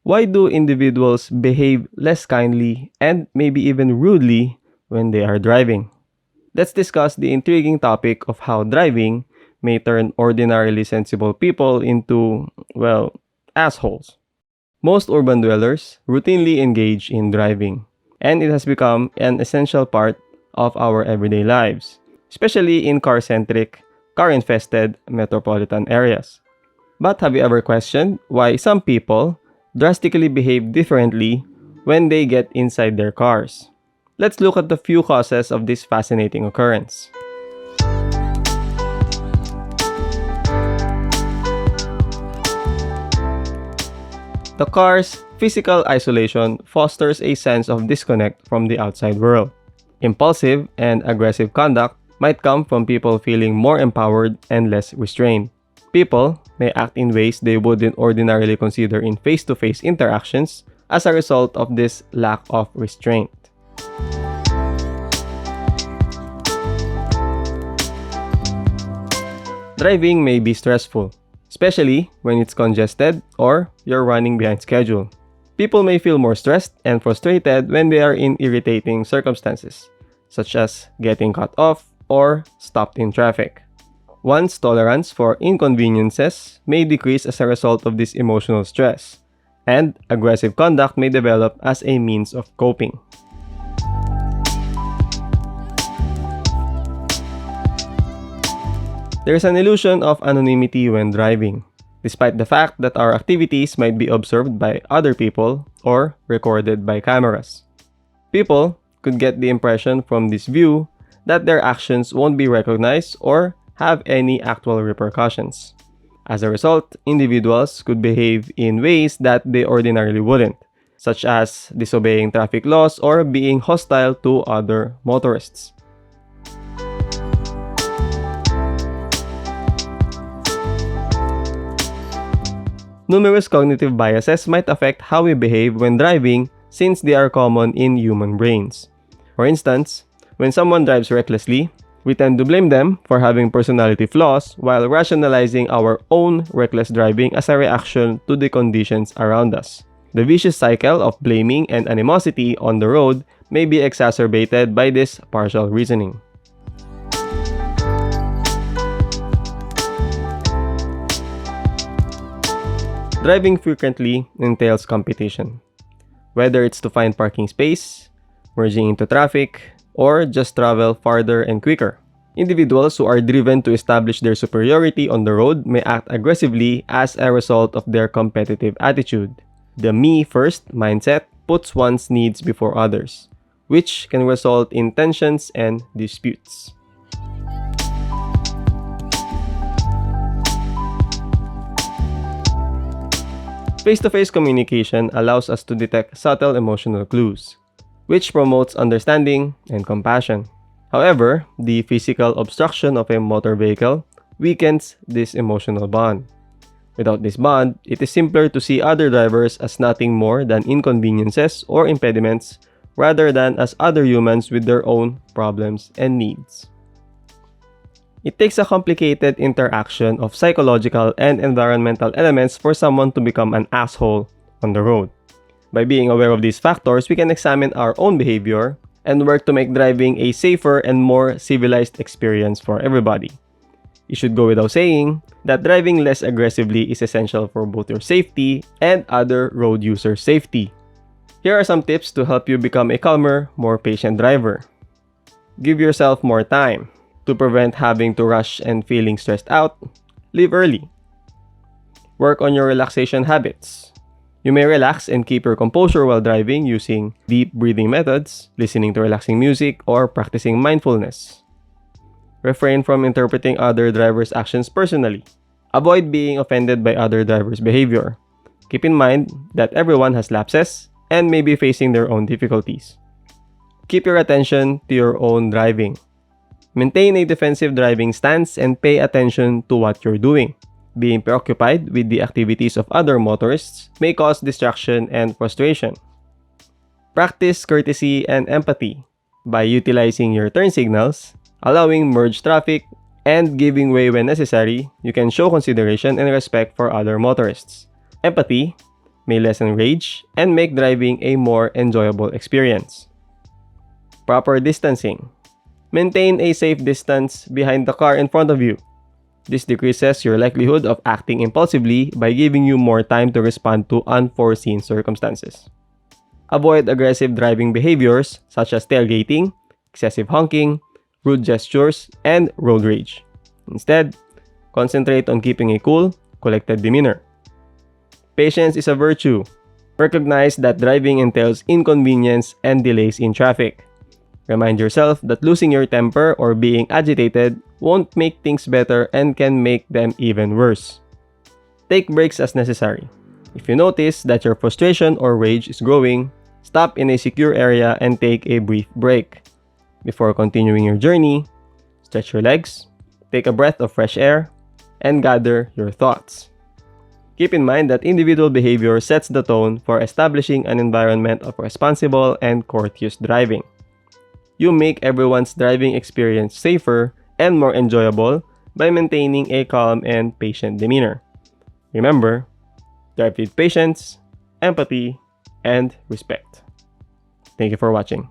Why do individuals behave less kindly and maybe even rudely when they are driving? Let's discuss the intriguing topic of how driving may turn ordinarily sensible people into, well, assholes. Most urban dwellers routinely engage in driving, and it has become an essential part of our everyday lives, especially in car-centric, car-infested metropolitan areas. But have you ever questioned why some people drastically behave differently when they get inside their cars? Let's look at the few causes of this fascinating occurrence. The car's physical isolation fosters a sense of disconnect from the outside world. Impulsive and aggressive conduct might come from people feeling more empowered and less restrained. People may act in ways they wouldn't ordinarily consider in face-to-face interactions as a result of this lack of restraint. Driving may be stressful, especially when it's congested or you're running behind schedule. People may feel more stressed and frustrated when they are in irritating circumstances, such as getting cut off or stopped in traffic. One's tolerance for inconveniences may decrease as a result of this emotional stress, and aggressive conduct may develop as a means of coping. There is an illusion of anonymity when driving, despite the fact that our activities might be observed by other people or recorded by cameras. People could get the impression from this view that their actions won't be recognized or have any actual repercussions. As a result, individuals could behave in ways that they ordinarily wouldn't, such as disobeying traffic laws or being hostile to other motorists. Numerous cognitive biases might affect how we behave when driving since they are common in human brains. For instance, when someone drives recklessly, we tend to blame them for having personality flaws while rationalizing our own reckless driving as a reaction to the conditions around us. The vicious cycle of blaming and animosity on the road may be exacerbated by this partial reasoning. Driving frequently entails competition. Whether it's to find parking space, merging into traffic, or just travel farther and quicker. Individuals who are driven to establish their superiority on the road may act aggressively as a result of their competitive attitude. The me-first mindset puts one's needs before others, which can result in tensions and disputes. Face-to-face communication allows us to detect subtle emotional clues, which promotes understanding and compassion. However, the physical obstruction of a motor vehicle weakens this emotional bond. Without this bond, it is simpler to see other drivers as nothing more than inconveniences or impediments rather than as other humans with their own problems and needs. It takes a complicated interaction of psychological and environmental elements for someone to become an asshole on the road. By being aware of these factors, we can examine our own behavior and work to make driving a safer and more civilized experience for everybody. It should go without saying that driving less aggressively is essential for both your safety and other road users' safety. Here are some tips to help you become a calmer, more patient driver. Give yourself more time. To prevent having to rush and feeling stressed out, leave early. Work on your relaxation habits. You may relax and keep your composure while driving using deep breathing methods, listening to relaxing music, or practicing mindfulness. Refrain from interpreting other drivers' actions personally. Avoid being offended by other drivers' behavior. Keep in mind that everyone has lapses and may be facing their own difficulties. Keep your attention to your own driving. Maintain a defensive driving stance and pay attention to what you're doing. Being preoccupied with the activities of other motorists may cause distraction and frustration. Practice courtesy and empathy by utilizing your turn signals, allowing merged traffic, and giving way when necessary. You can show consideration and respect for other motorists. Empathy may lessen rage, and make driving a more enjoyable experience. Proper distancing. Maintain a safe distance behind the car in front of you. This decreases your likelihood of acting impulsively by giving you more time to respond to unforeseen circumstances. Avoid aggressive driving behaviors such as tailgating, excessive honking, rude gestures, and road rage. Instead, concentrate on keeping a cool, collected demeanor. Patience is a virtue. Recognize that driving entails inconvenience and delays in traffic. Remind yourself that losing your temper or being agitated won't make things better and can make them even worse. Take breaks as necessary. If you notice that your frustration or rage is growing, stop in a secure area and take a brief break. Before continuing your journey, stretch your legs, take a breath of fresh air, and gather your thoughts. Keep in mind that individual behavior sets the tone for establishing an environment of responsible and courteous driving. You make everyone's driving experience safer and more enjoyable by maintaining a calm and patient demeanor. Remember, drive with patience, empathy, and respect. Thank you for watching.